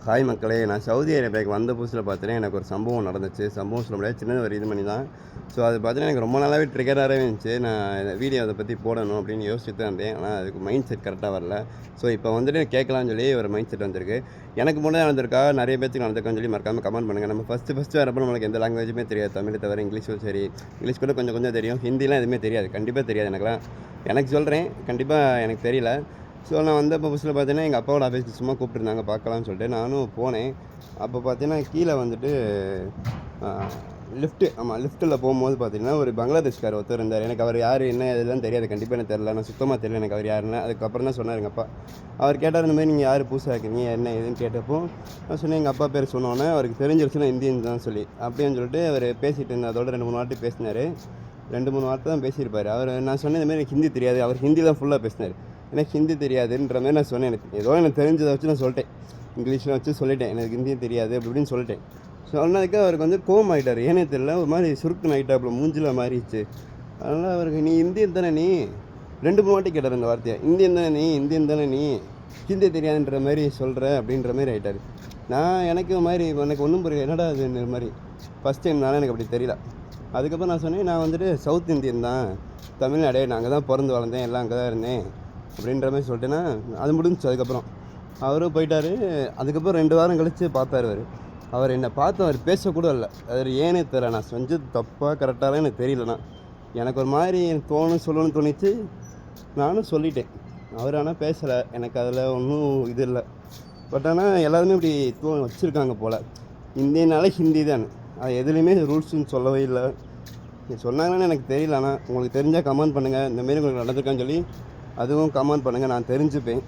Hi மக்களே, நான் Saudi அரேபியாவுக்கு வந்த புதுசில் பார்த்தீங்கன்னா எனக்கு ஒரு சம்பவம் நடந்துச்சு. சம்பவம் சொல்ல முடியாது, சின்னது ஒரு இது பண்ணி தான். ஸோ அது பார்த்தீங்கன்னா எனக்கு ரொம்ப நாளாகவே ட்ரிகராகவே இருந்துச்சு. நான் வீடியோ அதை பற்றி போடணும் அப்படின்னு யோசிச்சுட்டு தான் இருந்தேன். ஆனால் அதுக்கு மைண்ட் செட் கரெக்டாக வரல. ஸோ இப்போ வந்துட்டு கேட்கலான்னு சொல்லி ஒரு மைண்ட் செட் வந்திருக்கு. எனக்கு மட்டும் தான் நடந்திருக்கா, நிறைய பேருக்கு நடந்திருக்கான்னு சொல்லி மறக்காமல் கமெண்ட் பண்ணுங்கள். நம்ம ஃபஸ்ட்டு வரப்போ நம்மளுக்கு எந்த லாங்குவேஜுமே தெரியாது. தமிழை தவிர இங்கிலீஷும் சரி, இங்கிலீஷ் கூட கொஞ்சம் கொஞ்சம் தெரியும். ஹிந்திலாம் எதுவுமே தெரியாது, கண்டிப்பாக தெரியாது எனக்குலாம். எனக்கு சொல்கிறேன், கண்டிப்பாக எனக்கு தெரியல. ஸோ நான் வந்த புதுசில் பார்த்தீங்கன்னா எங்கள் அப்பாவோட ஆஃபீஸ்க்கு சும்மா கூப்பிட்டுருந்தாங்க பார்க்கலான்னு சொல்லிட்டு நானும் போனேன். அப்போ பார்த்தீங்கன்னா கீழே வந்துட்டு லிஃப்ட்டில் போகும்போது பார்த்தீங்கன்னா ஒரு பங்களாதேஷ்கார் ஒருத்தர் இருந்தார். எனக்கு அவர் யார் என்ன இதெல்லாம் தெரியாது, கண்டிப்பாக எனக்கு தெரில. நான் சுத்தமாக தெரியல எனக்கு அவர் யாருன்னு. அதுக்கப்புறம் தான் சொன்னார் எங்கள் அப்பா. அவர் கேட்டார், இந்த மாதிரி நீங்கள் யார் புதுசாக இருக்கிறீங்க என்ன ஏதுன்னு கேட்டப்போ நான் சொன்னேன் எங்கள் அப்பா பேர் சொன்னோன்னே அவருக்கு தெரிஞ்சிருச்சுன்னா இந்தியன் தான் சொல்லி அப்படின்னு சொல்லிட்டு அவர் பேசிகிட்டு இருந்தார். அதோட 2-3 வாட்டி பேசினார். 2-3 வார்த்தை தான் பேசியிருப்பார் அவர். நான் சொன்னேன் இந்த மாதிரி எனக்கு ஹிந்தி தெரியாது. அவர் ஹிந்தி தான் ஃபுல்லாக பேசினார். எனக்கு ஹிந்தி தெரியாதுன்ற மாதிரி நான் சொன்னேன். எனக்கு தெரிஞ்சதை வச்சு நான் சொல்லிட்டேன், இங்கிலீஷில் வச்சு சொல்லிட்டேன் எனக்கு ஹிந்தியும் தெரியாது அப்படி இப்படின்னு சொல்லிட்டேன். சொன்னதுக்கு அவருக்கு வந்து கோவம் ஆகிட்டார். ஏனே தெரியல, ஒரு மாதிரி சுருக்குன்னு ஆகிட்டாப்புல, மூஞ்சில் மாறிடுச்சு. அதனால் அவருக்கு நீ இந்தியன் தானே நீ 2-3 வாட்டி கேட்டார் இந்த வார்த்தையை. இந்தியன் தானே நீ ஹிந்தி தெரியாதுன்ற மாதிரி சொல்கிற அப்படின்ற மாதிரி ஆகிட்டார். எனக்கு ஒன்றும் புரியல, என்னடா அதுன்ற மாதிரி ஃபஸ்ட் டைம் நானும் எனக்கு அப்படி தெரியல. அதுக்கப்புறம் நான் சொன்னேன், நான் வந்துட்டு சவுத் இந்தியன் தான், தமிழ்நாடே, நான் அங்கே தான் பிறந்து வளர்ந்தேன், எல்லாம் அங்கே தான் இருந்தேன் அப்படின்ற மாதிரி சொல்லிட்டேன்னா அது முடிஞ்சிச்சு. அதுக்கப்புறம் அவரும் போயிட்டார். அதுக்கப்புறம் 2 வாரம் கழித்து பார்த்தார் அவர் என்னை பார்த்து அவர் பேசக்கூட இல்லை. அது ஏனே தெரியல, நான் செஞ்சது தப்பாக கரெக்டாக எனக்கு தெரியலண்ணா. எனக்கு ஒரு மாதிரி எனக்கு சொல்லணும்னு தோணிச்சு, நானும் சொல்லிட்டேன். அவர் ஆனால் பேசலை. எனக்கு அதில் ஒன்றும் இது இல்லை. பட் ஆனால் எல்லாருமே இப்படி வச்சுருக்காங்க போல். இந்தியனால ஹிந்தி தான், அது எதுலேயுமே ரூல்ஸுன்னு சொல்லவே இல்லை. சொன்னாங்கன்னு எனக்கு தெரியல. ஆனால் உங்களுக்கு தெரிஞ்சால் கமெண்ட் பண்ணுங்கள். இந்தமாரி உங்களுக்கு நடந்திருக்கான்னு சொல்லி அதுவும் கமெண்ட் பண்ணுங்கள், நான் தெரிஞ்சுப்பேன்.